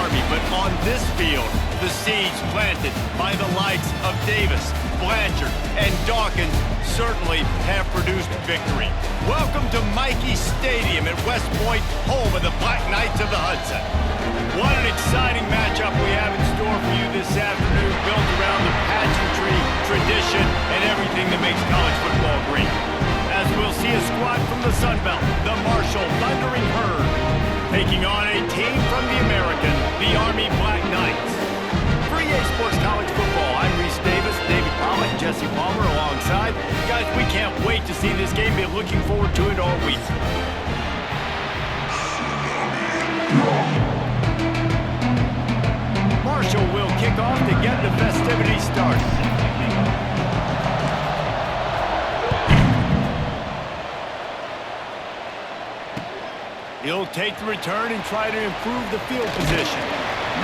Army, but on this field, the seeds planted by the likes of Davis, Blanchard, and Dawkins certainly have produced victory. Welcome to Michie Stadium at West Point, home of the Black Knights of the Hudson. What an exciting matchup we have in store for you this afternoon, built around the pageantry, tradition, and everything that makes college football great. As we'll see a squad from the Sun Belt, the Marshall Thundering Herd, taking on a team from the American, the Army Black Knights. For EA Sports College Football, I'm Reese Davis, David Pollock, Jesse Palmer alongside. Guys, we can't wait to see this game. Been looking forward to it all week. Marshall will kick off to get the festivities started. He'll take the return and try to improve the field position.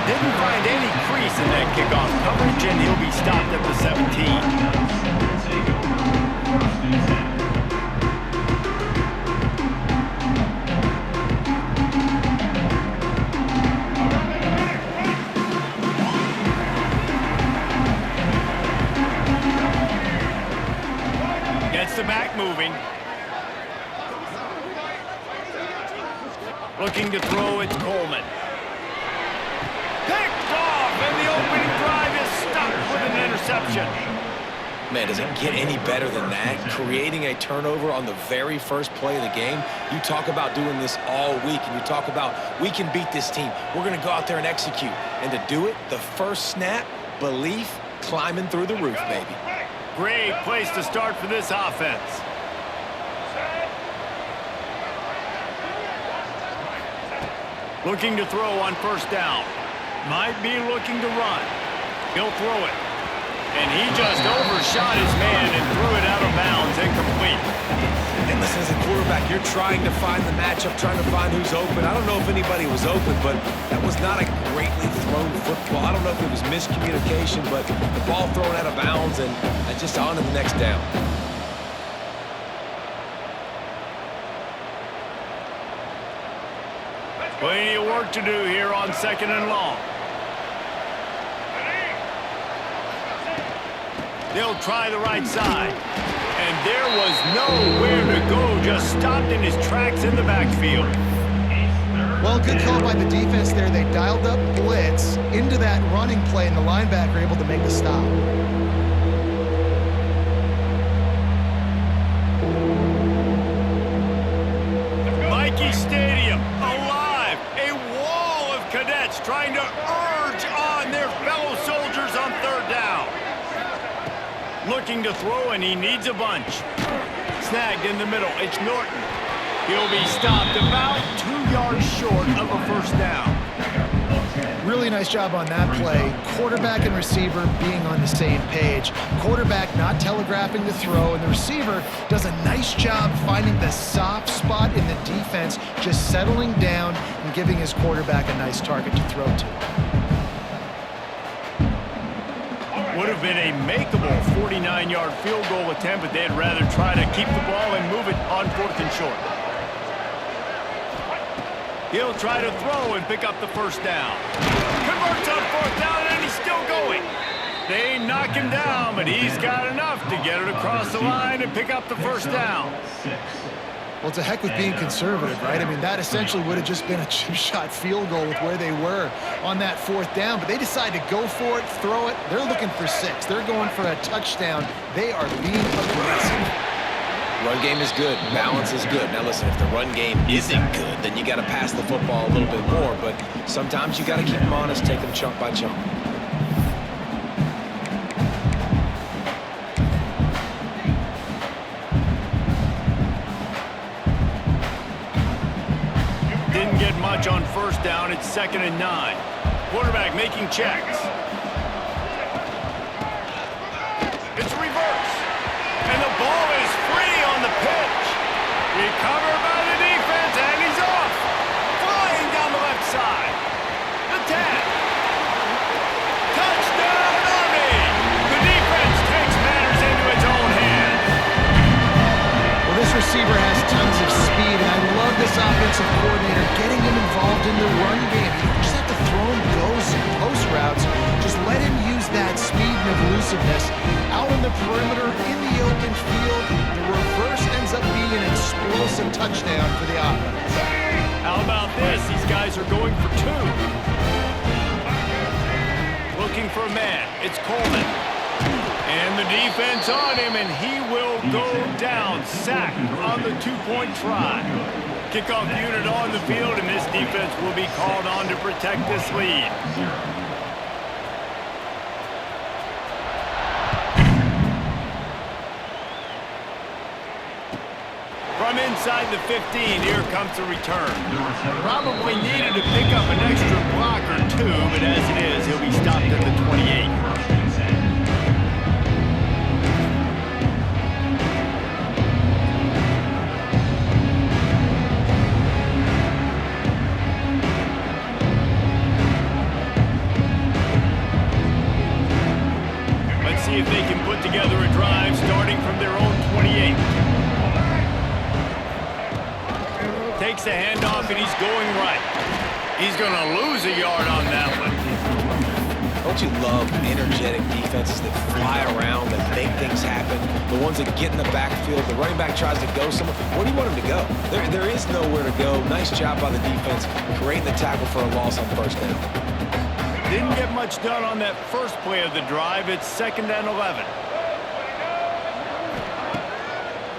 Didn't find any crease in that kickoff coverage, and he'll be stopped at the 17. Gets the back moving. Looking to throw, it's Coleman. Picked off, and the opening drive is stopped with an interception. Man, does it get any better than that? Creating a turnover on the very first play of the game. You talk about doing this all week, and you talk about, we can beat this team. We're going to go out there and execute. And to do it, the first snap, belief, climbing through the roof, baby. Great place to start for this offense. Looking to throw on first down. Might be looking to run. He'll throw it. And he just overshot his man and threw it out of bounds, incomplete. And listen, as a quarterback, you're trying to find the matchup, trying to find who's open. I don't know if anybody was open, but that was not a greatly thrown football. I don't know if it was miscommunication, but the ball thrown out of bounds and just on to the next down. Plenty of work to do here on second and long. They'll try the right side. And there was nowhere to go, just stopped in his tracks in the backfield. Well, good call by the defense there. They dialed up blitz into that running play, and the linebacker able to make the stop. Michie Stadium, alive. A wall of cadets trying to urge on their fellow soldiers on third down. Looking to throw, and he needs a bunch. Snagged in the middle, it's Norton. He'll be stopped about 2 yards short of a first down. Really nice job on that play. Quarterback and receiver being on the same page. Quarterback not telegraphing the throw, and the receiver does a nice job finding the soft spot in the defense, just settling down and giving his quarterback a nice target to throw to. Would have been a makeable 49-yard field goal attempt, but they'd rather try to keep the ball and move it on fourth and short. He'll try to throw and pick up the first down. Converts on fourth down, and he's still going. They knock him down, but he's got enough to get it across the line and pick up the first down. Well, it's a heck with being conservative, right? I mean, that essentially would have just been a chip shot field goal with where they were on that fourth down, but they decide to go for it, throw it. They're looking for 6. They're going for a touchdown. They are being aggressive. Run game is good. Balance is good. Now, listen, if the run game isn't good, then you got to pass the football a little bit more, but sometimes you got to keep them honest, take them chunk by chunk. Didn't get much on first down. It's 2nd and 9. Quarterback making checks. It's reverse. And the ball is free on the pitch. Recovered by the defense, and he's off. Flying down the left side. The 10. Touchdown, Army! The defense takes matters into its own hands. Well, this receiver has tons of speed, and I love this offensive coordinator getting him involved in the run game. You just have to throw him routes. Just let him use that speed and elusiveness. Out on the perimeter, in the open field, the reverse ends up being an explosive touchdown for the offense. How about this? These guys are going for two. Looking for a man. It's Coleman. And the defense on him, and he will go down. Sacked on the two-point try. Kickoff unit on the field, and this defense will be called on to protect this lead. From inside the 15, here comes the return. Probably needed to pick up an extra block or two, but as it is, he'll be stopped at the 28. Let's see if they can put together a drive starting from their own 28. Takes the handoff, and he's going right. He's going to lose a yard on that one. Don't you love energetic defenses that fly around, that make things happen? The ones that get in the backfield, the running back tries to go somewhere. Where do you want him to go? There is nowhere to go. Nice job by the defense, creating the tackle for a loss on first down. Didn't get much done on that first play of the drive. It's 2nd and 11.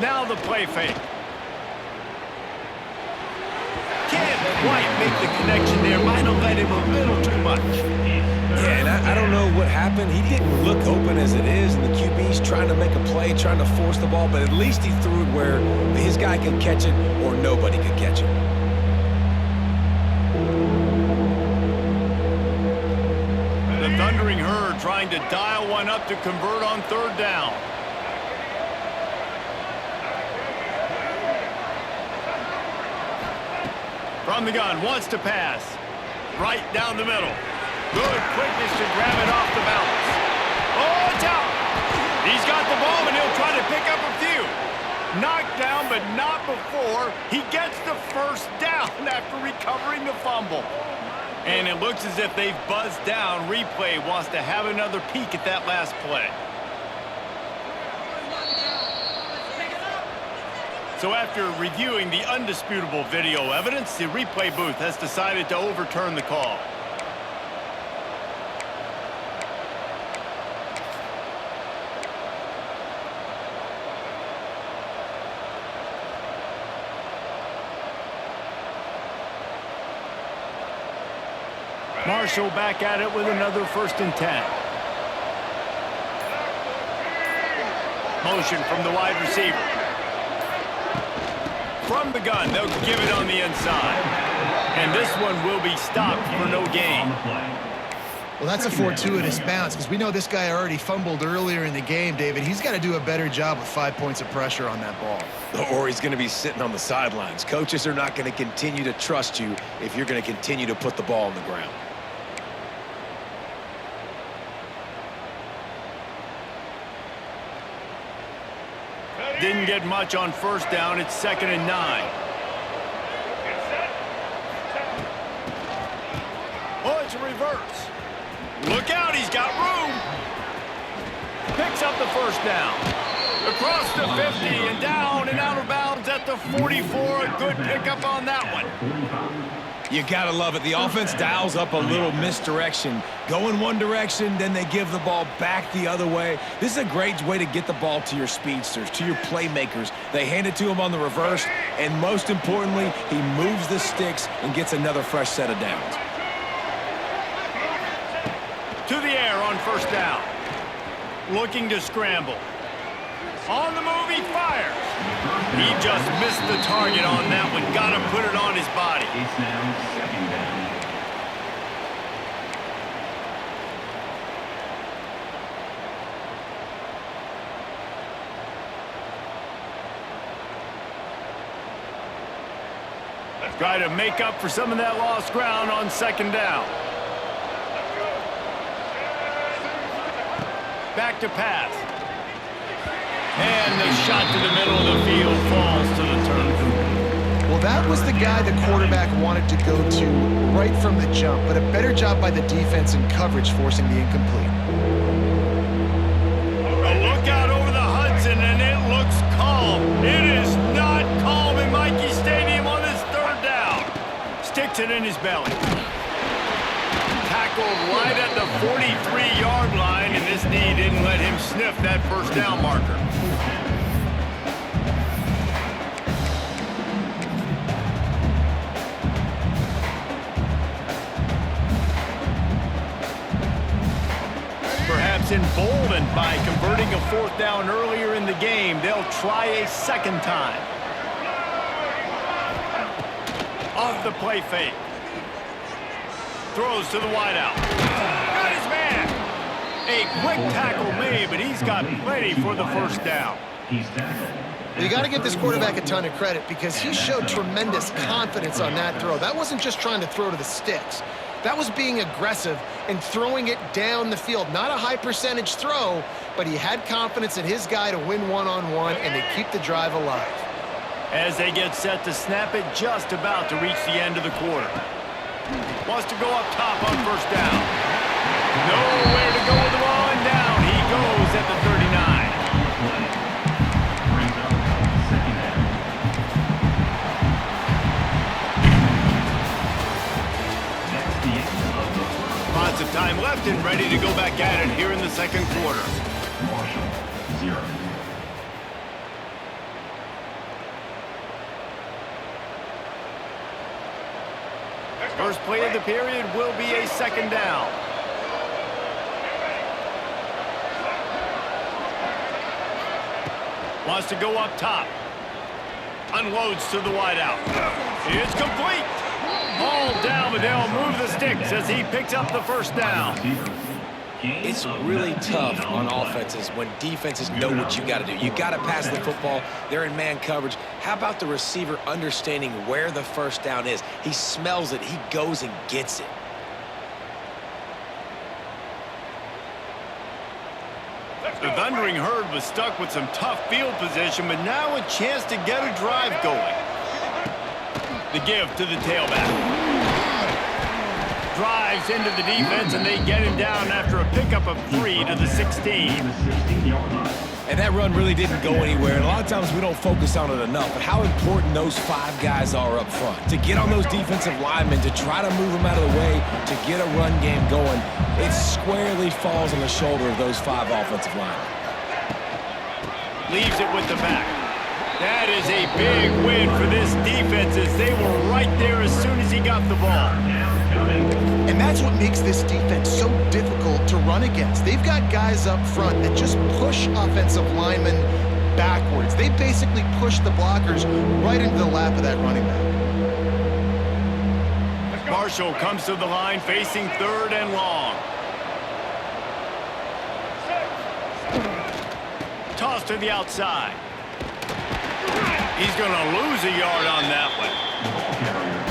Now the play fake. Can't quite make the connection there. Might have let him a little too much. Yeah, and I don't know what happened. He didn't look open as it is, and the QB's trying to make a play, trying to force the ball, but at least he threw it where his guy could catch it or nobody could catch it. The Thundering Herd trying to dial one up to convert on 3rd down. From the gun, wants to pass. Right down the middle. Good quickness to grab it off the balance. Oh, it's out. He's got the ball, and he'll try to pick up a few. Knocked down, but not before he gets the first down after recovering the fumble. And it looks as if they've buzzed down. Replay wants to have another peek at that last play. So after reviewing the undisputable video evidence, the replay booth has decided to overturn the call. Marshall back at it with another 1st and 10. Motion from the wide receiver. From the gun, they'll give it on the inside. And this one will be stopped for no gain. Well, that's a fortuitous bounce because we know this guy already fumbled earlier in the game, David. He's got to do a better job with 5 points of pressure on that ball. Or he's going to be sitting on the sidelines. Coaches are not going to continue to trust you if you're going to continue to put the ball on the ground. Didn't get much on 1st down. It's 2nd and 9. Oh, it's a reverse. Look out, he's got room. Picks up the 1st down. Across the 50 and down and out of bounds at the 44. A good pickup on that one. You gotta love it. The offense dials up a little misdirection. Go in one direction, then they give the ball back the other way. This is a great way to get the ball to your speedsters, to your playmakers. They hand it to him on the reverse, and most importantly, he moves the sticks and gets another fresh set of downs. To the air on 1st down. Looking to scramble. On the move, he fires. He just missed the target on that one. Got to put it on his body. It's now 2nd down. Try to make up for some of that lost ground on 2nd down. Back to pass. And the shot to the middle of the field falls to the turf. Well, that was the guy the quarterback wanted to go to right from the jump, but a better job by the defense in coverage forcing the incomplete. A look out over the Hudson, and it looks calm. It is not calm in Michie Stadium on this third down. Sticks it in his belly. Tackled right at the 43-yard line, and this knee didn't let him sniff that first down marker. Perhaps emboldened by converting a fourth down earlier in the game, they'll try a second time. Off the play fake. Throws to the wideout. Got his man. A quick tackle made, but he's got plenty for the first down. You got to give this quarterback a ton of credit because he showed tremendous confidence on that throw. That wasn't just trying to throw to the sticks. That was being aggressive and throwing it down the field. Not a high percentage throw, but he had confidence in his guy to win one-on-one and to keep the drive alive. As they get set to snap it, just about to reach the end of the quarter. Wants to go up top on first down. Nowhere to go with the ball, and down he goes at the 39. Lots of time left and ready to go back at it here in the second quarter. Marshall, 0. First play of the period will be a second down. Wants to go up top. Unloads to the wideout. It's complete. Ball down, but they'll move the sticks as he picks up the first down. It's really tough on offenses when defenses know what you got to do. You got to pass the football. They're in man coverage. How about the receiver understanding where the first down is? He smells it. He goes and gets it. The Thundering Herd was stuck with some tough field position, but now a chance to get a drive going. The give to the tailback. Drives into the defense, and they get him down after a pickup of 3 to the 16. And that run really didn't go anywhere. And a lot of times we don't focus on it enough, but how important those 5 guys are up front. To get on those defensive linemen, to try to move them out of the way, to get a run game going, it squarely falls on the shoulder of those 5 offensive linemen. Leaves it with the back. That is a big win for this defense as they were right there as soon as he got the ball. And that's what makes this defense so difficult to run against. They've got guys up front that just push offensive linemen backwards. They basically push the blockers right into the lap of that running back. Marshall comes to the line facing third and long. Toss to the outside. He's going to lose a yard on that one.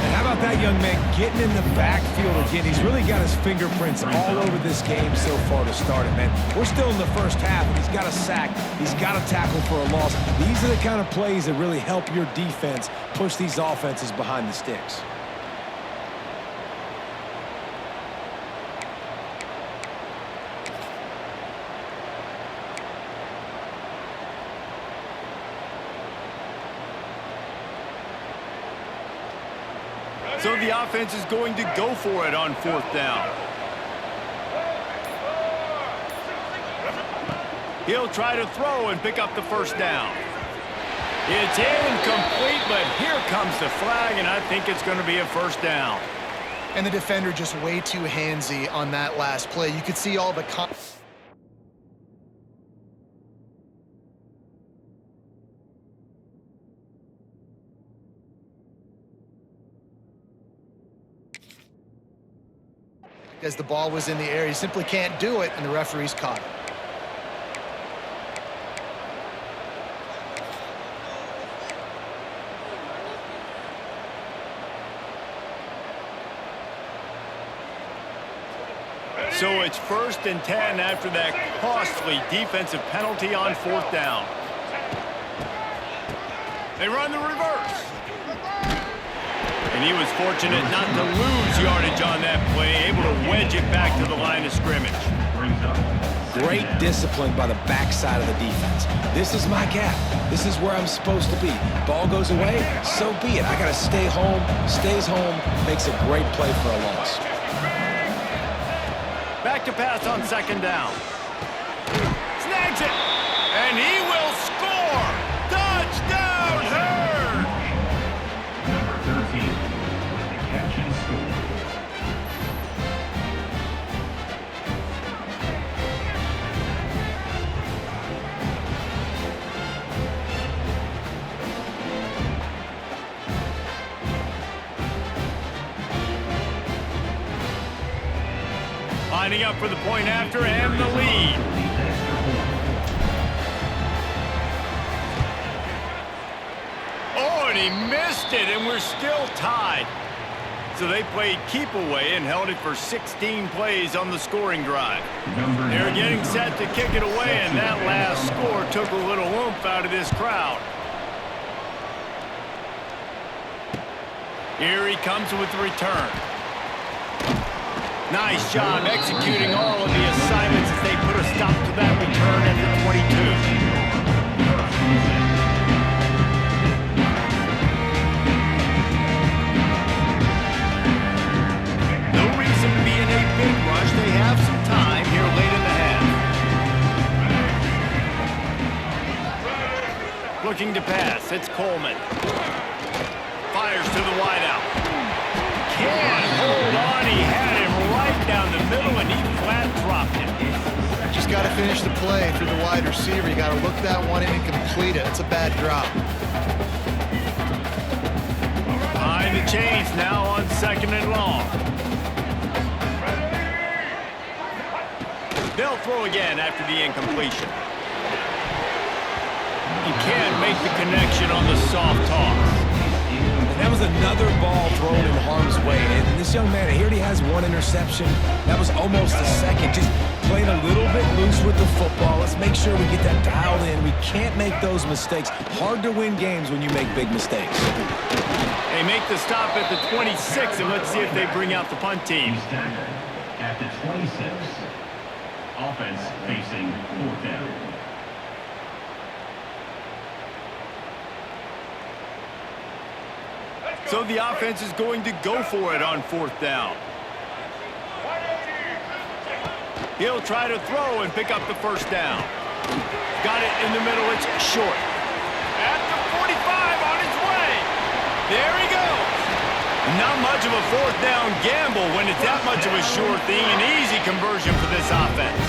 And how about that young man getting in the backfield again? He's really got his fingerprints all over this game so far to start it, man. We're still in the first half, and he's got a sack. He's got a tackle for a loss. These are the kind of plays that really help your defense push these offenses behind the sticks. So the offense is going to go for it on fourth down. He'll try to throw and pick up the first down. It's incomplete, but here comes the flag, and I think it's going to be a first down. And the defender just way too handsy on that last play. You could see all the... As the ball was in the air, he simply can't do it, and the referees caught it. So it's 1st and 10 after that costly defensive penalty on fourth down. They run the reverse. And he was fortunate not to lose yardage on that play, able to wedge it back to the line of scrimmage. Great discipline by the backside of the defense. This is my gap. This is where I'm supposed to be. Ball goes away, so be it. I got to stay home. Stays home, makes a great play for a loss. Back to pass on second down. Snags it, and he will score! Touchdown, Herd! Number 13, with the catch and score. Lining up for the point after and the lead. Oh, and he missed it, and we're still tied. So they played keep away and held it for 16 plays on the scoring drive. They're getting set to kick it away, and that last score took a little oomph out of this crowd. Here he comes with the return. Nice job executing all of the assignments as they put a stop to that return at the 22. No reason to be in a big rush. They have some time here late in the half. Looking to pass. It's Coleman. Fires to the wideout. Can't hold on. He had him right down the middle, and he flat dropped it. Just got to finish the play through the wide receiver. You got to look that one in and complete it. It's a bad drop. Behind the chains now on second and long. They'll throw again after the incompletion. He can't make the connection on the soft toss. That was another ball thrown in harm's way. And this young man, he already has one interception. That was almost a second. Just playing a little bit loose with the football. Let's make sure we get that dialed in. We can't make those mistakes. Hard to win games when you make big mistakes. They make the stop at the 26, and let's see if they bring out the punt team. At the 26, offense facing fourth down. So the offense is going to go for it on fourth down. He'll try to throw and pick up the first down. Got it in the middle. It's short. At the 45 on his way. There he goes. Not much of a fourth down gamble when it's that much of a sure thing. An easy conversion for this offense.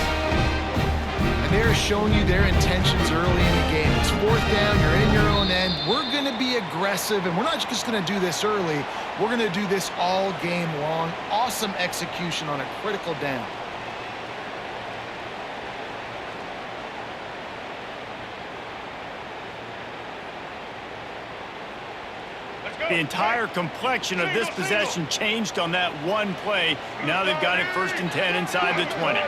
And they're showing you their intentions early in the game. It's fourth down, you're in your own end. We're going to be aggressive, and we're not just going to do this early. We're going to do this all game long. Awesome execution on a critical down. The entire complexion of this possession changed on that one play. Now they've got it 1st and 10 inside the 20.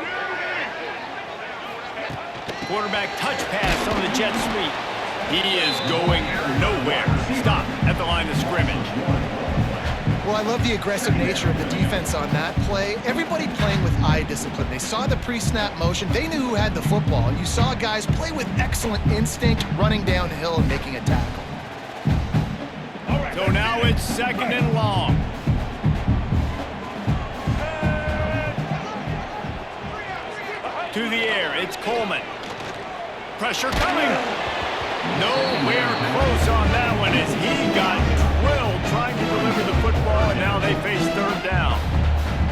Quarterback touch pass on the jet sweep. He is going nowhere. Stop at the line of scrimmage. Well, I love the aggressive nature of the defense on that play. Everybody playing with eye discipline. They saw the pre-snap motion. They knew who had the football. You saw guys play with excellent instinct, running downhill and making a tackle. So now it's 2nd and long. To the air, it's Coleman. Pressure coming. Nowhere close on that one as he got drilled trying to deliver the football, and now they face 3rd down.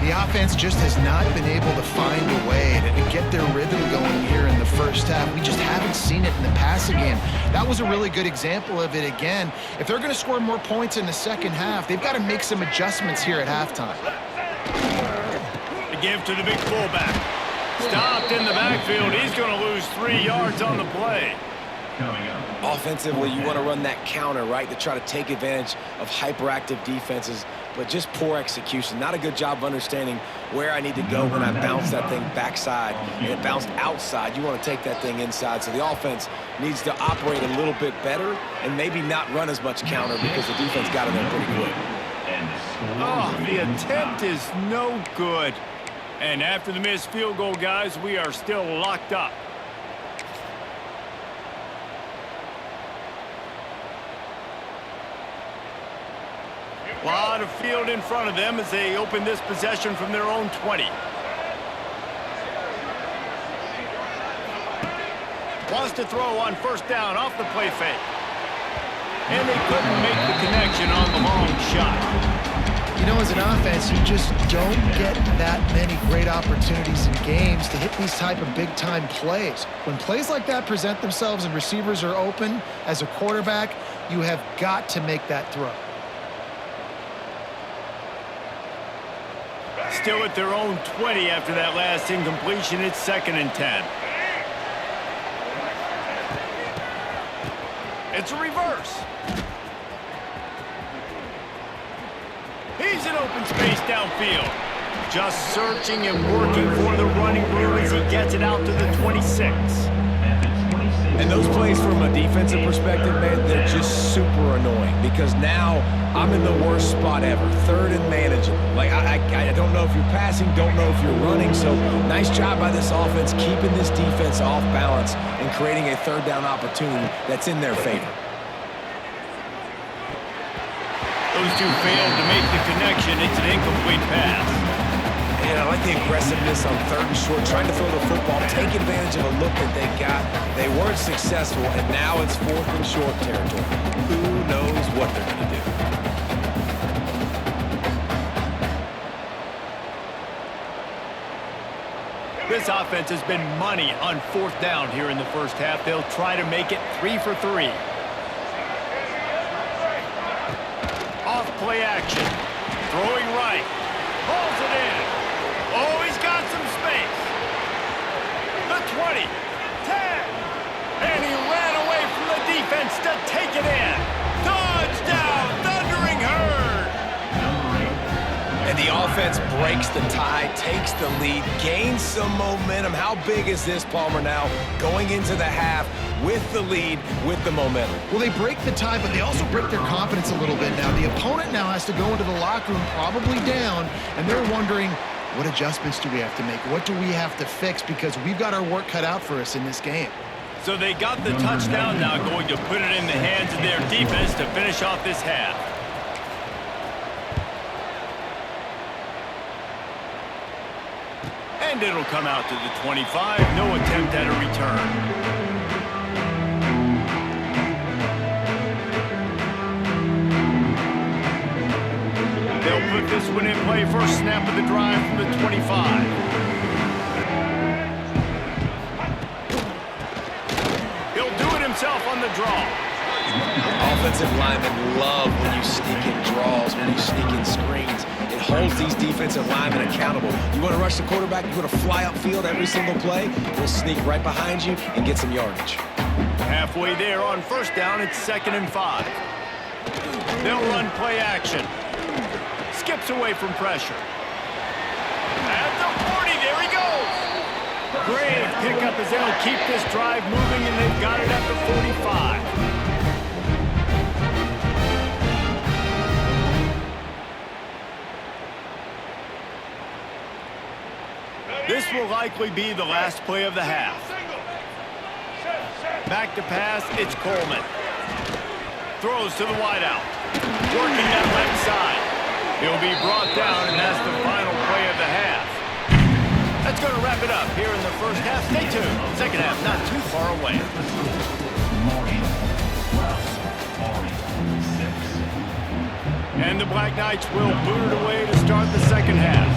The offense just has not been able to find a way to get their rhythm going here in the first half. We just haven't seen it in the passing game. That was a really good example of it again. If they're going to score more points in the second half, they've got to make some adjustments here at halftime. The give to the big fullback. Stopped in the backfield. He's going to lose 3 yards on the play. Offensively, you want to run that counter, right, to try to take advantage of hyperactive defenses, but just poor execution. Not a good job of understanding where I need to go when I bounce that thing backside and it bounced outside. You want to take that thing inside. So the offense needs to operate a little bit better and maybe not run as much counter because the defense got in there pretty quick. Oh, the attempt is no good. And after the missed field goal, guys, we are still locked up. A lot of field in front of them as they open this possession from their own 20. Wants to throw on first down off the play fake. And they couldn't make the connection on the long shot. You know, as an offense, you just don't get that many great opportunities in games to hit these type of big-time plays. When plays like that present themselves and receivers are open, as a quarterback, you have got to make that throw. Still at their own 20 after that last incompletion. It's 2nd and 10. It's a reverse. He's in open space downfield. Just searching and working for the running room as he gets it out to the 26. And those plays from a defensive perspective, man, they're just super annoying because now I'm in the worst spot ever, 3rd and manageable. Like, I don't know if you're passing, don't know if you're running, so nice job by this offense keeping this defense off balance and creating a 3rd down opportunity that's in their favor. Those two failed to make the connection. It's an incomplete pass. And I like the aggressiveness on 3rd and short, trying to throw the football, take advantage of a look that they got. They weren't successful, and now it's 4th and short territory. Who knows what they're going to do? This offense has been money on 4th down here in the first half. They'll try to make it 3 for 3. Off play action. Throwing right. Pulls it in. Oh, he's got some space. The 20. 10. And he ran away from the defense to take it in. Touchdown, Thundering Herd. And the offense breaks the tie, takes the lead, gains some momentum. How big is this, Palmer, now going into the half with the lead, with the momentum? Well, they break the tie, but they also break their confidence a little bit now. The opponent now has to go into the locker room probably down, and they're wondering, what adjustments do we have to make? What do we have to fix? Because we've got our work cut out for us in this game. So they got the touchdown, now going to put it in the hands of their defense to finish off this half. And it'll come out to the 25. No attempt at a return. They'll put this one in play. First snap of the drive from the 25. He'll do it himself on the draw. Offensive linemen love when you sneak in draws, when you sneak in screens. It holds these defensive linemen accountable. You want to rush the quarterback, you want to fly upfield every single play, we'll sneak right behind you and get some yardage. Halfway there on first down, it's 2nd and 5. They'll run play action. Skips away from pressure. At the 40, there he goes. Great pickup as they'll keep this drive moving, and they've got it at the 45. This will likely be the last play of the half. Back to pass, it's Coleman. Throws to the wideout. Working that left side. He'll be brought down, and that's the final play of the half. That's going to wrap it up here in the first half. Stay tuned. Second half not too far away. And the Black Knights will boot it away to start the second half.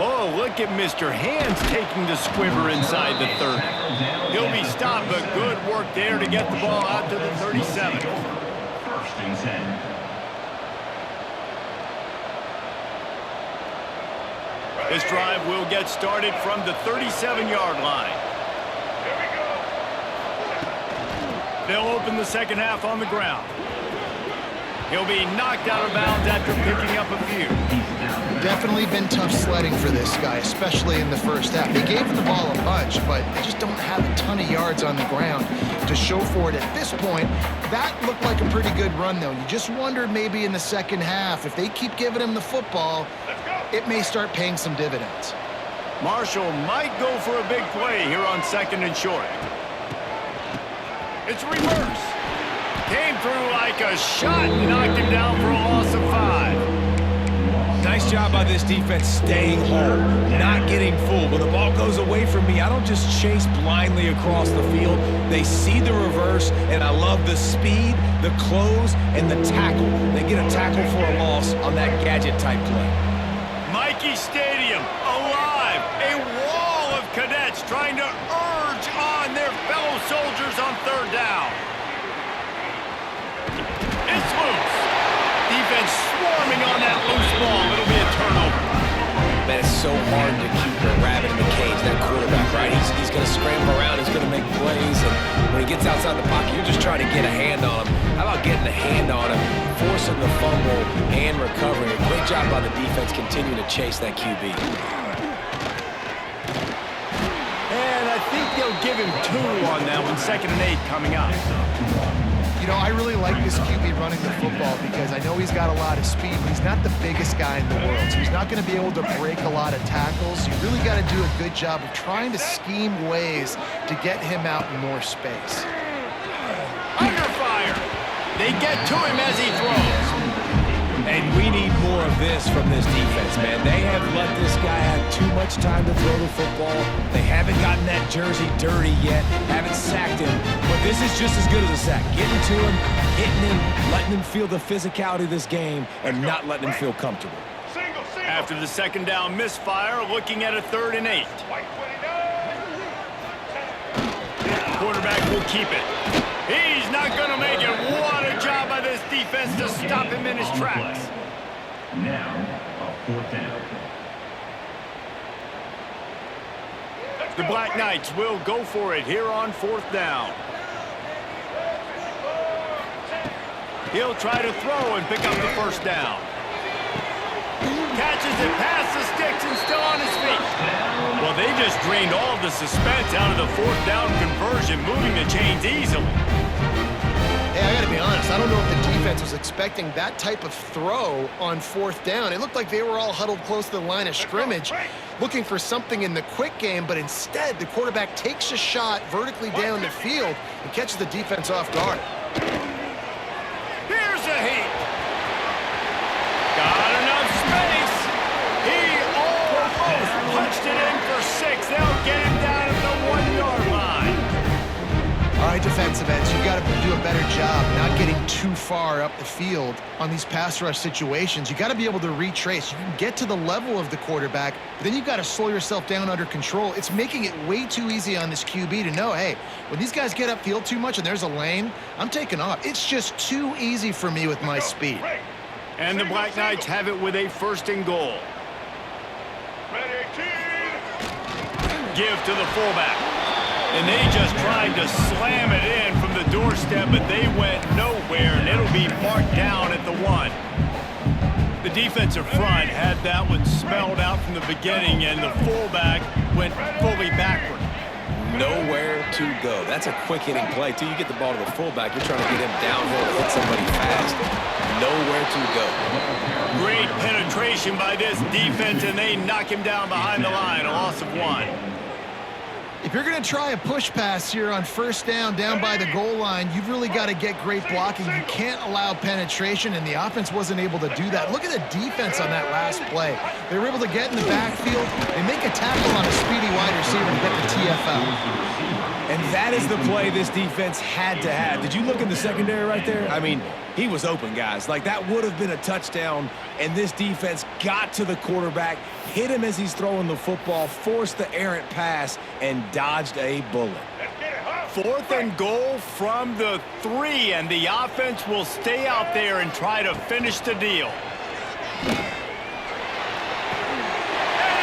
Oh, look at Mr. Hands taking the squibber inside the 30. He'll be stopped, but good work there to get the ball out to the 37. 1st and 10. This drive will get started from the 37-yard line. They'll open the second half on the ground. He'll be knocked out of bounds after picking up a few. Definitely been tough sledding for this guy, especially in the first half. They gave him the ball a bunch, but they just don't have a ton of yards on the ground to show for it at this point. That looked like a pretty good run, though. You just wonder maybe in the second half, if they keep giving him the football, it may start paying some dividends. Marshall might go for a big play here on 2nd and short. It's reverse. Came through like a shot and knocked him down for a loss of 5. Nice job by this defense staying home, not getting fooled. When the ball goes away from me, I don't just chase blindly across the field. They see the reverse, and I love the speed, the close, and the tackle. They get a tackle for a loss on that gadget-type play. Mikey Stadium, alive. A wall of cadets trying to urge on their fellow soldiers on 3rd down. It's loose. Defense swarming on that loose ball. It'll be a turnover. Man, it's so hard to keep the rabbit in the cage, that quarterback, right? He's going to scramble around. He's going to make plays. And when he gets outside the pocket, you're just trying to get a hand on him. How about getting a hand on him, forcing the fumble, and recovering? A great job by the defense continuing to chase that QB. And I think they'll give him 2 on that one. 2nd and 8 coming up. You know, I really like this QB running the football because I know he's got a lot of speed, but he's not the biggest guy in the world. So he's not going to be able to break a lot of tackles. You really got to do a good job of trying to scheme ways to get him out in more space. Under fire. They get to him as he throws. And we need more of this from this defense, man. They have let this guy have too much time to throw the football. They haven't gotten that jersey dirty yet, haven't sacked him. But this is just as good as a sack. Getting to him, hitting him, letting him feel the physicality of this game, and not letting him feel comfortable. After the 2nd down misfire, looking at a 3rd and 8. Quarterback will keep it. He's not going to make it. What a job by this defense to stop him in his tracks. Now, a 4th down. The Black Knights will go for it here on 4th down. He'll try to throw and pick up the 1st down. Catches it past the sticks and still on his feet. Well, they just drained all of the suspense out of the 4th down conversion, moving the chains easily. Hey, I got to be honest, I don't know if the defense was expecting that type of throw on 4th down. It looked like they were all huddled close to the line of scrimmage, looking for something in the quick game, but instead the quarterback takes a shot vertically down the field and catches the defense off guard. Here's a heat. Got enough space. He almost punched it in for 6. They'll get him down at the 1-yard line. All right, defensive ends, you've got to do a better job not getting too far up the field on these pass rush situations. You got to be able to retrace. You can get to the level of the quarterback, but then you've got to slow yourself down under control. It's making it way too easy on this QB to know, hey, when these guys get upfield too much and there's a lane, I'm taking off. It's just too easy for me with my speed. And the Black Knights have it with a 1st and goal. Give to the fullback. And they just tried to slam it in from the doorstep, but they went nowhere, and it'll be marked down at the 1. The defensive front had that one spelled out from the beginning, and the fullback went fully backward. Nowhere to go. That's a quick-hitting play. Till you get the ball to the fullback, you're trying to get him downhill to hit somebody fast. Nowhere to go. Great penetration by this defense, and they knock him down behind the line, a loss of 1. If you're going to try a push pass here on 1st down by the goal line, you've really got to get great blocking. You can't allow penetration, and the offense wasn't able to do that. Look at the defense on that last play. They were able to get in the backfield and make a tackle on a speedy wide receiver to get the TFL. And that is the play this defense had to have. Did you look in the secondary right there? I mean, he was open, guys. Like, that would have been a touchdown, and this defense got to the quarterback, hit him as he's throwing the football, forced the errant pass, and dodged a bullet. 4th and goal from the 3, and the offense will stay out there and try to finish the deal. And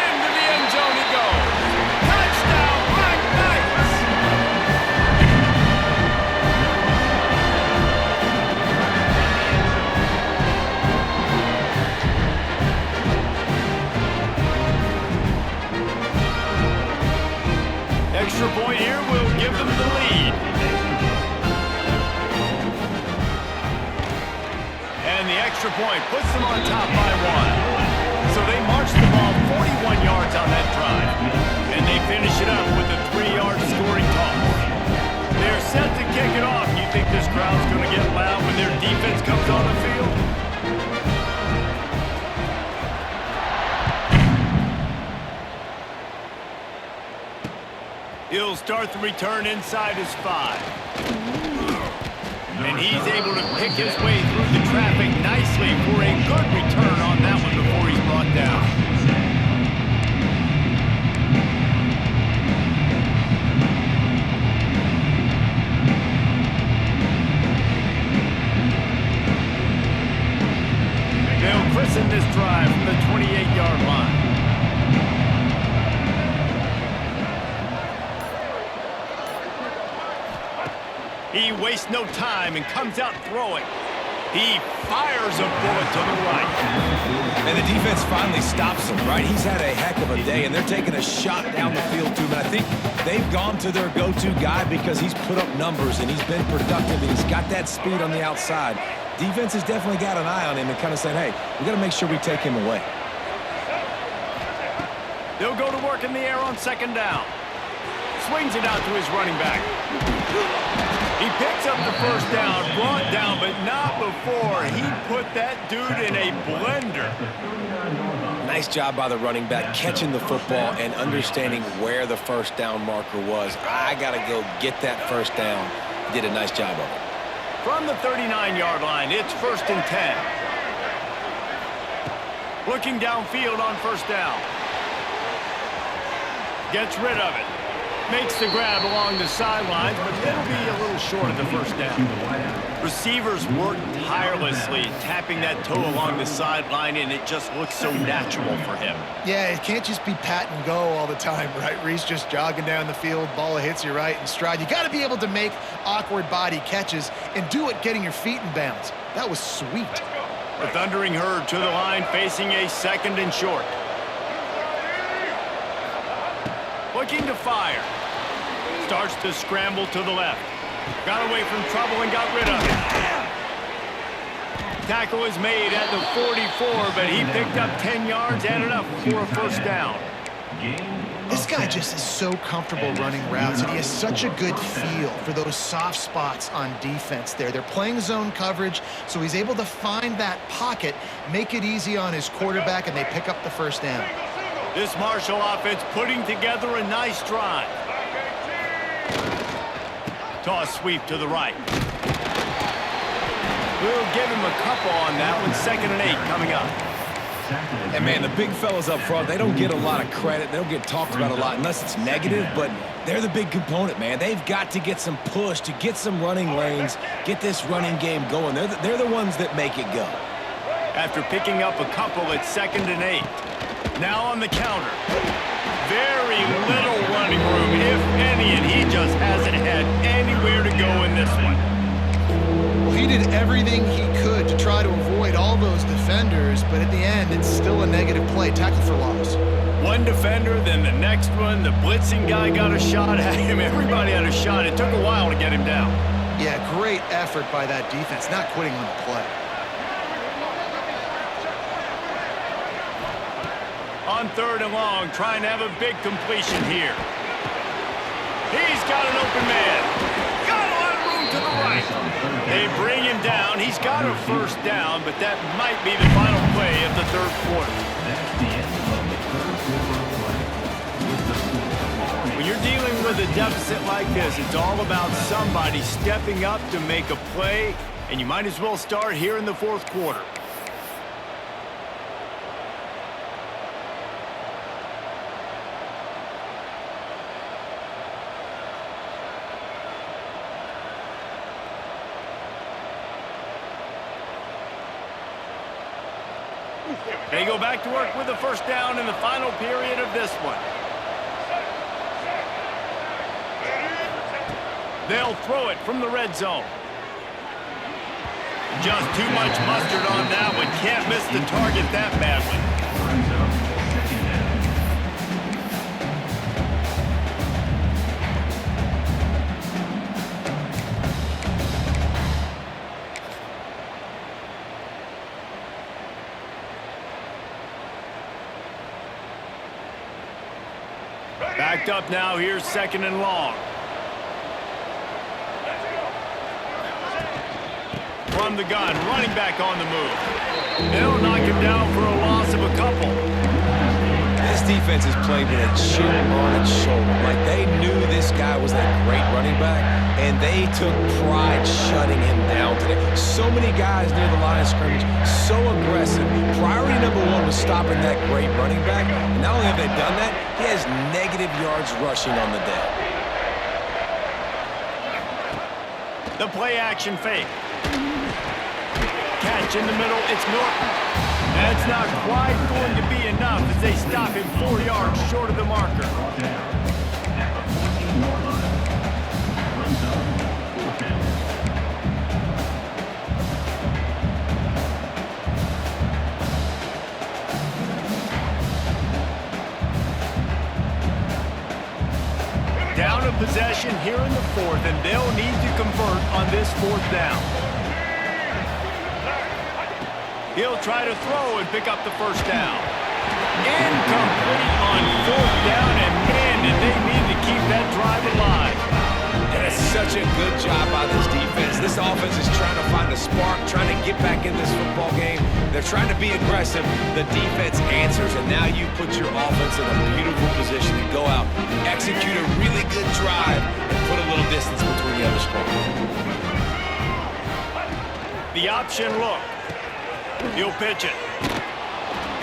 into the end zone he goes. Touchdown, Black Knights! Extra point here will give them the lead. And the extra point puts them on top by 1. So they march the ball 41 yards on that drive. And they finish it up with a 3-yard scoring toss. They're set to kick it off. You think this crowd's going to get loud when their defense comes on the field? He'll start the return inside his 5. And he's able to pick his way through the traffic nicely for a good return on that one before he's brought down. They'll christen this drive from the 28-yard line. He wastes no time and comes out throwing. He fires a bullet to the right. And the defense finally stops him, right? He's had a heck of a day, and they're taking a shot down the field to him. And I think they've gone to their go-to guy because he's put up numbers, and he's been productive, and he's got that speed on the outside. Defense has definitely got an eye on him and kind of saying, hey, we got to make sure we take him away. They'll go to work in the air on second down. Swings it out to his running back. He picks up the first down, brought down, but not before he put that dude in a blender. Nice job by the running back, catching the football and understanding where the first down marker was. I got to go get that first down. He did a nice job of it. From the 39-yard line, it's 1st and 10. Looking downfield on first down. Gets rid of it. Makes the grab along the sidelines, but it'll be a little short of the first down. Receivers work tirelessly, tapping that toe along the sideline, and it just looks so natural for him. Yeah, it can't just be pat and go all the time, right? Reese just jogging down the field, ball hits you right in stride. You got to be able to make awkward body catches and do it getting your feet in bounds. That was sweet. The Thundering Herd to the line, facing a 2nd and short. Looking to fire. Starts to scramble to the left. Got away from trouble and got rid of it. Tackle is made at the 44, but he picked up 10 yards, added up for a first down. This guy just is so comfortable running routes, and he has such a good feel for those soft spots on defense there. They're playing zone coverage, so he's able to find that pocket, make it easy on his quarterback, and they pick up the first down. This Marshall offense putting together a nice drive. Toss sweep to the right. We'll give him a couple on that one. 2nd and 8 coming up. And, man, the big fellas up front, they don't get a lot of credit. They don't get talked about a lot unless it's negative, but they're the big component, man. They've got to get some push, to get some running lanes, get this running game going. They're the ones that make it go. After picking up a couple at 2nd and 8. Now on the counter. Very little running room, if any, and he just hasn't had anywhere to go in this one. Well, he did everything he could to try to avoid all those defenders, but at the end, it's still a negative play. Tackle for loss. One defender, then the next one. The blitzing guy got a shot at him. Everybody had a shot. It took a while to get him down. Yeah, great effort by that defense, not quitting on the play. On 3rd and long, trying to have a big completion here. He's got an open man. Got a lot of room to the right. They bring him down. He's got a first down, but that might be the final play of the 3rd quarter. That's the end of the 3rd quarter play. When you're dealing with a deficit like this, it's all about somebody stepping up to make a play, and you might as well start here in the 4th quarter. They go back to work with the first down in the final period of this one. They'll throw it from the red zone. Just too much mustard on that one. Can't miss the target that badly. Backed up now, here's 2nd and long. From the gun, running back on the move. They'll knock him down for a loss of a couple. This defense has played with a chip on its shoulder. Like, they knew this guy was that great running back, and they took pride shutting him down today. So many guys near the line of scrimmage, so aggressive. Priority number 1 was stopping that great running back. And not only have they done that, he has negative yards rushing on the day. The play action fake. Catch in the middle, it's Norton. That's not quite going to be enough as they stop him 4 yards short of the marker. Down a possession here in the 4th, and they'll need to convert on this 4th down. He'll try to throw and pick up the 1st down. Incomplete on 4th down, and man, did they need to keep that drive alive. And it's such a good job by this defense. This offense is trying to find a spark, trying to get back in this football game. They're trying to be aggressive. The defense answers, and now you put your offense in a beautiful position to go out, execute a really good drive, and put a little distance between the other squad. The option look. He'll pitch it.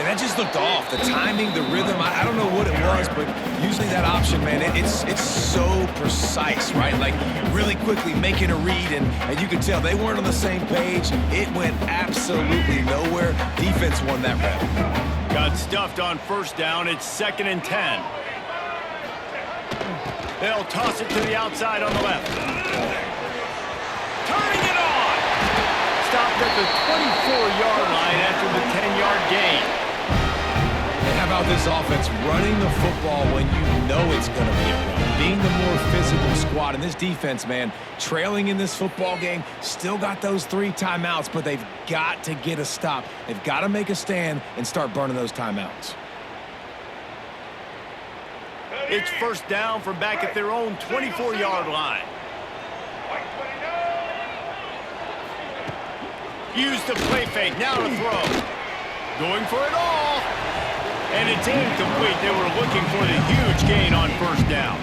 And that just looked off. The timing, the rhythm, I don't know what it was, but usually that option, man, it's so precise, right? Like, really quickly making a read, and you could tell they weren't on the same page. It went absolutely nowhere. Defense won that rep. Got stuffed on 1st down. It's 2nd and 10. They'll toss it to the outside on the left. Turning it on! Stopped at the 24-yard line after the 10-yard gain. And how about this offense running the football when you know it's going to be a run? Being the more physical squad. And this defense, man, trailing in this football game, still got those 3 timeouts, but they've got to get a stop. They've got to make a stand and start burning those timeouts. It's 1st down from back at their own 24-yard line. Use the play fake, now to throw. Going for it all. And it's incomplete. They were looking for the huge gain on 1st down.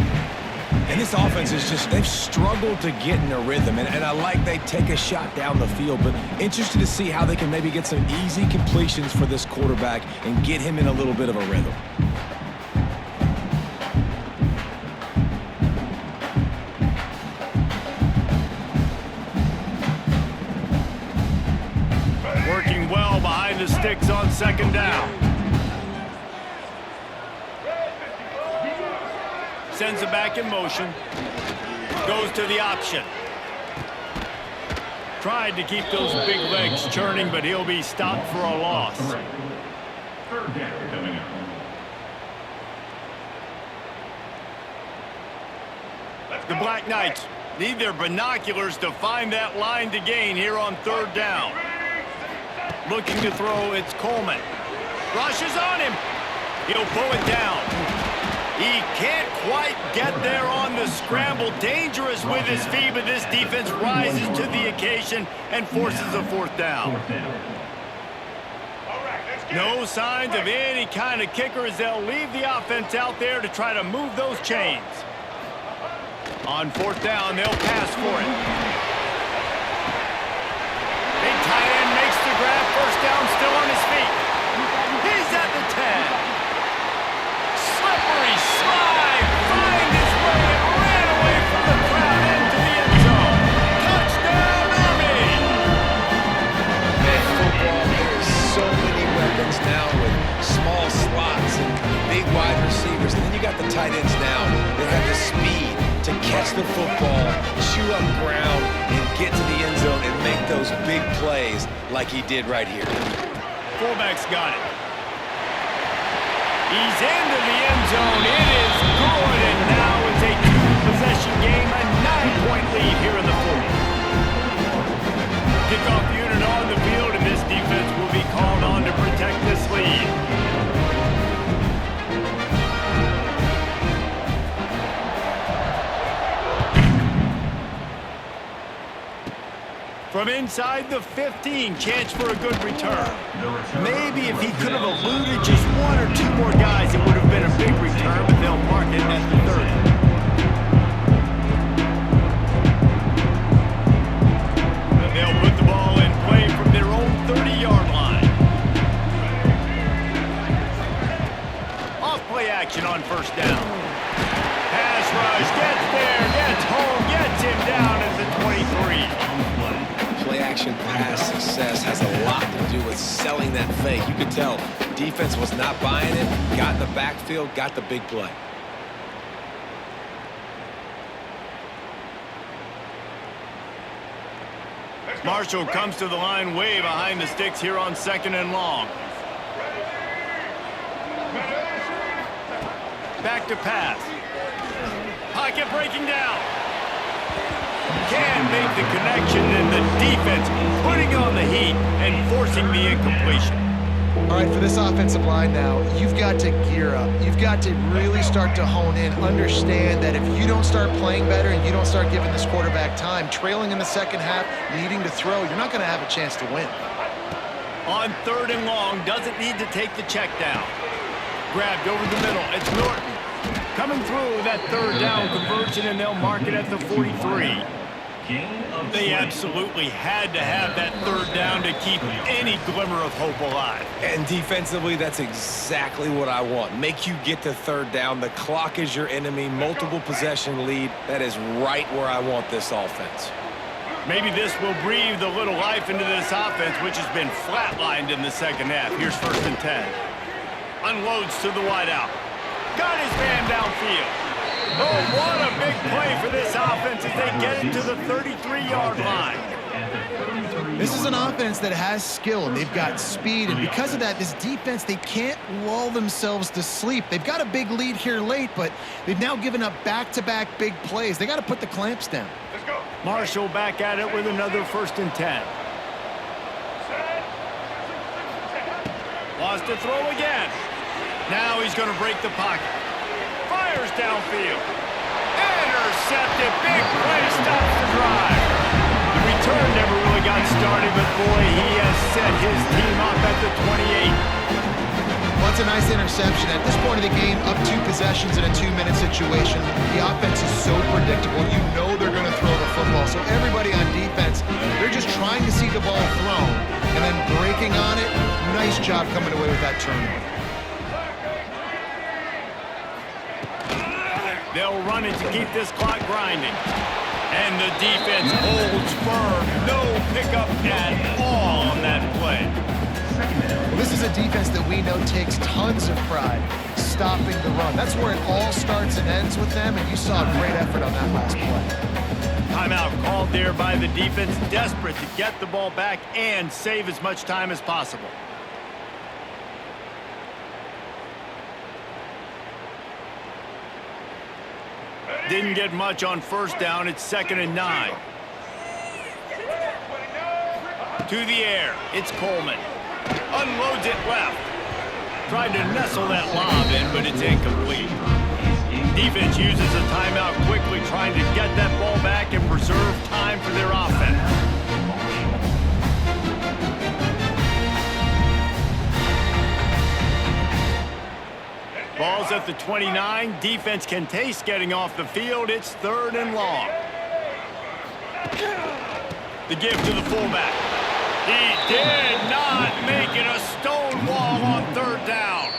And this offense is just, they've struggled to get in a rhythm. And I like they take a shot down the field, but interested to see how they can maybe get some easy completions for this quarterback and get him in a little bit of a rhythm. Working well behind the sticks on 2nd down. Sends it back in motion. Goes to the option. Tried to keep those big legs churning, but he'll be stopped for a loss. 3rd down coming up. The Black Knights need their binoculars to find that line to gain here on 3rd down. Looking to throw, it's Coleman. Rushes on him. He'll pull it down. He can't quite get there on the scramble. Dangerous with his feet, but this defense rises to the occasion and forces a 4th down. No signs of any kind of kicker as they'll leave the offense out there to try to move those chains. On 4th down, they'll pass for it. Big tight end makes the grab. 1st down, still on his feet. He's at the 10. Slippery slide. Find his way and ran away from the crowd into the end zone. Touchdown, Army! Man, football, there's so many weapons now with small slots and big wide receivers. And then you got the tight ends now that have the speed to catch the football, chew up ground, and get to the end zone and make those big plays like he did right here. Fullback's got it. He's into the end zone. It is good, and now it's a 2-possession game, a 9-point lead here in the 4th. Kickoff unit on the field, and this defense will be called on to protect this lead. From inside the 15, chance for a good return. Maybe if he could have eluded just one or two more guys, it would have been a big return, but they'll mark it at the 30. And they'll put the ball in play from their own 30-yard line. Off play action on first down. Pass rush, gets there, gets home, gets him down at the 23. Play-action pass success has a lot to do with selling that fake. You could tell defense was not buying it, got in the backfield, got the big play. Marshall comes to the line way behind the sticks here on 2nd and long. Back to pass. Pocket breaking down. Can make the connection, and the defense putting on the heat and forcing the incompletion. All right, for this offensive line now, you've got to gear up. You've got to really start to hone in, understand that if you don't start playing better and you don't start giving this quarterback time, trailing in the second half, needing to throw, you're not going to have a chance to win. On 3rd and long, doesn't need to take the check down. Grabbed over the middle. It's Norton. Coming through that 3rd down conversion, and they'll mark it at the 43. They absolutely had to have that 3rd down to keep any glimmer of hope alive. And defensively, that's exactly what I want. Make you get to 3rd down. The clock is your enemy. Multiple possession lead. That is right where I want this offense. Maybe this will breathe a little life into this offense, which has been flatlined in the second half. Here's 1st and 10. Unloads to the wideout. Got his man downfield. Oh, what a big play for this offense as they get into the 33-yard line. This is an offense that has skill. They've got speed, and because of that, this defense, they can't lull themselves to sleep. They've got a big lead here late, but they've now given up back-to-back big plays. They got to put the clamps down. Let's go. Marshall back at it with another 1st and 10. Lost to throw again. Now he's going to break the pocket. Fires downfield. Intercepted. Big play stops the drive. The return never really got started, but boy, he has set his team up at the 28. Well, it's a nice interception. At this point of the game, up 2 possessions in a 2-minute situation, the offense is so predictable. You know they're going to throw the football. So everybody on defense, they're just trying to see the ball thrown and then breaking on it. Nice job coming away with that turnover. They'll run it to keep this clock grinding. And the defense holds firm. No pickup at all on that play. Well, this is a defense that we know takes tons of pride stopping the run. That's where it all starts and ends with them, and you saw a great effort on that last play. Timeout called there by the defense, desperate to get the ball back and save as much time as possible. Didn't get much on 1st down. It's 2nd and 9. To the air. It's Coleman. Unloads it left. Tried to nestle that lob in, but it's incomplete. Defense uses a timeout quickly, trying to get that ball back and preserve time for their offense. Ball's at the 29. Defense can taste getting off the field. It's 3rd and long. The give to the fullback. He did not make it a stone wall on 3rd down.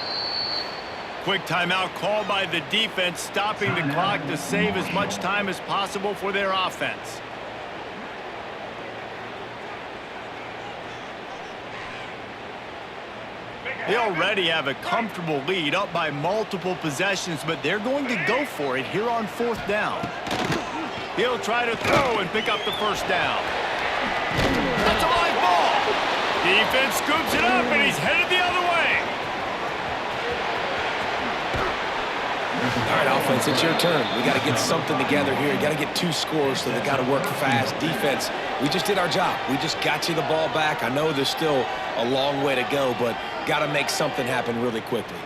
Quick timeout called by the defense, stopping the clock to save as much time as possible for their offense. They already have a comfortable lead, up by multiple possessions, but they're going to go for it here on 4th down. He'll try to throw and pick up the 1st down. That's a live ball. Defense scoops it up, and he's headed the other way. All right, offense, it's your turn. We got to get something together here. You got to get 2 scores, so they got to work fast. Defense, we just did our job. We just got you the ball back. I know there's still a long way to go, but got to make something happen really quickly.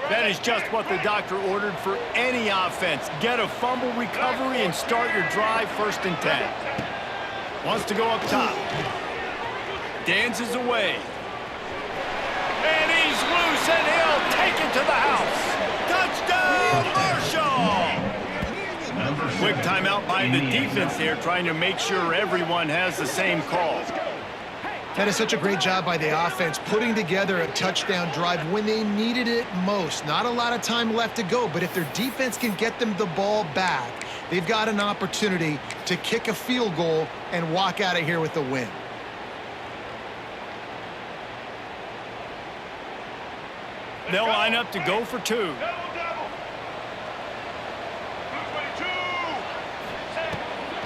That is just what the doctor ordered for any offense. Get a fumble recovery and start your drive 1st and 10. Wants to go up top. Dances away. And he's loose, and he'll take it to the house. Touchdown, Marshall! Quick timeout by the defense there, trying to make sure everyone has the same call. That is such a great job by the offense, putting together a touchdown drive when they needed it most. Not a lot of time left to go, but if their defense can get them the ball back, they've got an opportunity to kick a field goal and walk out of here with the win. They'll line up to go for 2.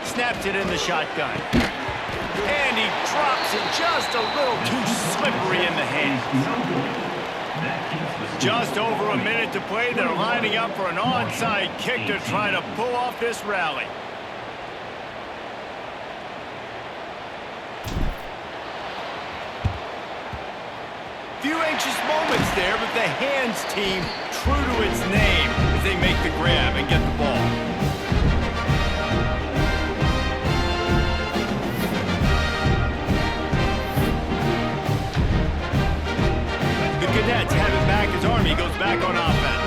Snaps it in the shotgun. And he drops it just a little too slippery in the hand. Just over a minute to play. They're lining up for an onside kick to try to pull off this rally. Few anxious moments there, but the hands team true to its name as they make the grab and get the ball. The Cadets have it back as Army goes back on offense.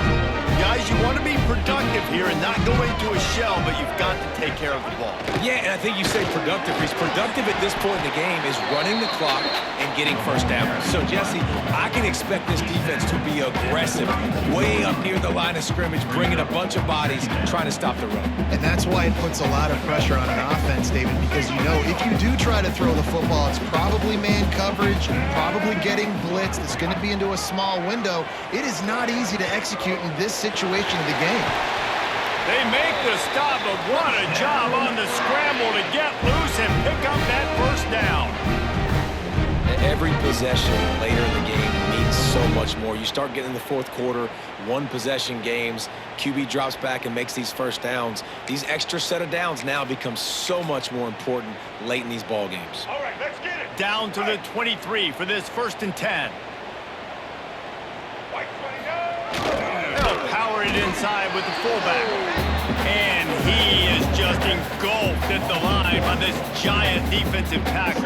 Guys, you want to be productive here and not go into a shell, but you've got to take care of the ball. Yeah, and I think you say productive. He's productive at this point in the game is running the clock and getting 1st down. So, Jesse, I can expect this defense to be aggressive, way up near the line of scrimmage, bringing a bunch of bodies, trying to stop the run. And that's why it puts a lot of pressure on an offense, David, because you know if you do try to throw the football, it's probably man coverage, probably getting blitzed. It's going to be into a small window. It is not easy to execute in this situation of the game. They make the stop, but what a job on the scramble to get loose and pick up that 1st down. Every possession later in the game means so much more. You start getting in the 4th quarter, 1-possession games, QB drops back and makes these 1st downs. These extra set of downs now become so much more important late in these ball games. All right, let's get it. Down to the 23 for this 1st and 10. They'll power it inside with the fullback. And he is just engulfed at the line by this giant defensive tackle.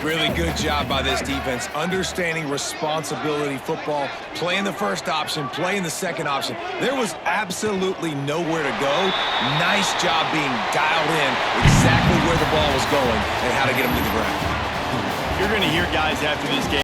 Really good job by this defense, understanding responsibility football, playing the 1st option, playing the 2nd option. There was absolutely nowhere to go. Nice job being dialed in exactly where the ball was going and how to get him to the ground. You're going to hear guys after this game